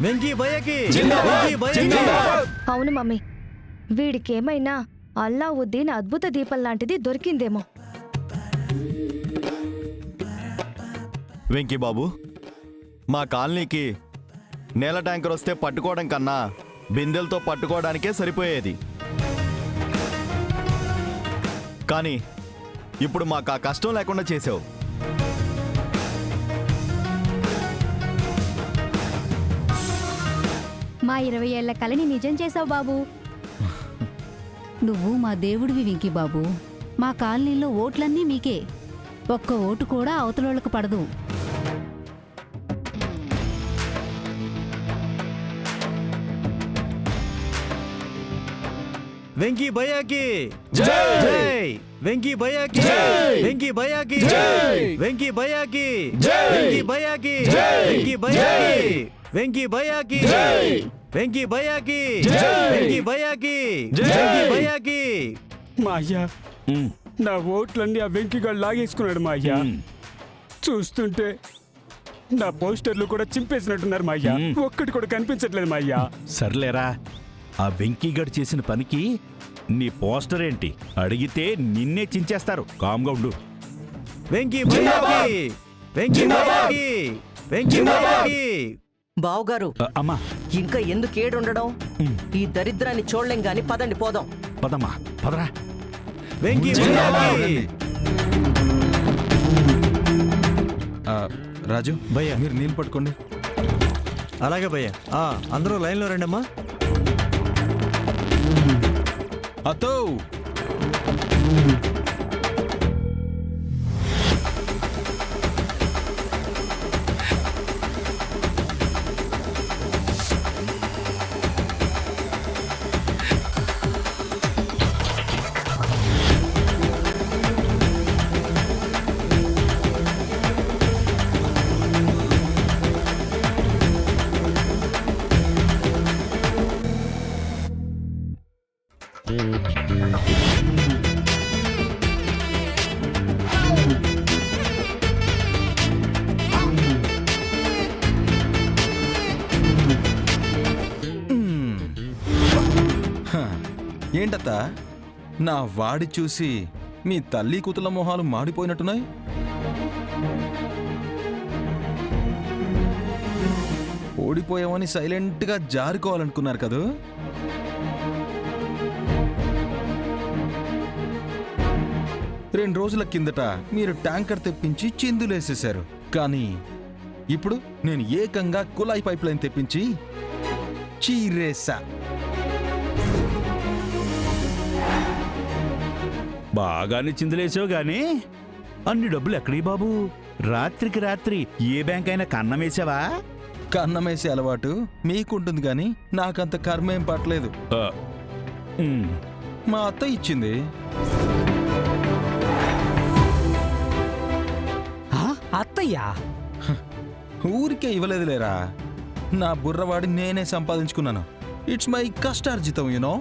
వెంకీ భయ్యకి అవును మమ్మీ, వీడికేమైనా అల్లావుద్దీన్ అద్భుత దీపం లాంటిది దొరికిందేమో. వెంకీ బాబు, మా కాలనీకి నేల ట్యాంకర్ వస్తే పట్టుకోవడం కన్నా బిందెలతో పట్టుకోవడానికే సరిపోయేది. కానీ ఇప్పుడు మాకు ఆ కష్టం లేకుండా చేసావు. మా 20 ఏళ్ల కలని నిజం చేసావు బాబు. నువ్వు మా దేవుడివి వెంకీ బాబు. మా కాలనీలో ఓట్లన్నీ మీకే. ఒక్క ఓటు కూడా అవతలోళ్ళకు పడదు. వెంకీ భయ్యాకి జై! వెంకీ భయ్యాకి వెంకీ భయ్యాకి వెంకీ భయ్యాకి వెంకీ భయ్యాకి వెంకీ భయ్యాకి వెంకీ భయ్యాకి వెంకీ భయ్యాకి వెంకీ భయ్యాకి వెంకీ భయ్యాకి. మా అయ్యా, నా ఓట్లన్నీ ఆ వెంకీగాడు లాగేసుకున్నాడు మా అయ్యా. చూస్తుంటే నా పోస్టర్లు కూడా చింపేసినట్టున్నారు మా అయ్యా. ఒక్కటి కూడా కనిపించట్లేదు మా అయ్యా. సర్లేరా, ఆ వెంకీగడ్ చేసిన పనికి నీ పోస్టర్ ఏంటి? అడిగితే నిన్నే చించేస్తారు. కామ్గా ఉండు. వెంకీ భయ్యాకి వెంకీ భయ్యాకి వెంకీ భయ్యాకి. బావుగారు, అమ్మా, ఇంకా ఎందుకు ఏడుండడం? ఈ దరిద్రాన్ని చూడలేం గాని పదండి పోదాం. పదమ్మా, పదరా. వెంకీ భయ్యాకి. రాజు భయ్యా, మీరు నీళ్ళు పట్టుకోండి. అలాగే భయ్యా. అందరూ లైన్లో రండమ్మా. అతో ఏంటత్తా, నా వాడి చూసి మీ తల్లి కూతుల మొహాలు మాడిపోయినట్టున్నాయి. ఓడిపోయామని సైలెంట్గా జారుకోవాలనుకున్నారు కదూ? రెండు రోజుల కిందట మీరు ట్యాంకర్ తెప్పించి చిందులేసేశారు. కానీ ఇప్పుడు నేను ఏకంగా కుళాయి పైప్ లైన్ తెప్పించి చీరేసా. బాగానే చిందులేసావు గానీ అన్ని డబ్బులు ఎక్కడి బాబు? రాత్రికి రాత్రి ఏ బ్యాంక్ అయినా కన్నం వేసావా? కన్నమేసే అలవాటు మీకుంటుంది గాని నాకంత కర్మేం పట్టలేదు. మా అత్త ఇచ్చింది. అత్తయ్యా? ఊరికే ఇవ్వలేదులేరా, నా బుర్రవాడి నేనే సంపాదించుకున్నాను. ఇట్స్ మై కష్టార్జితం యూనో.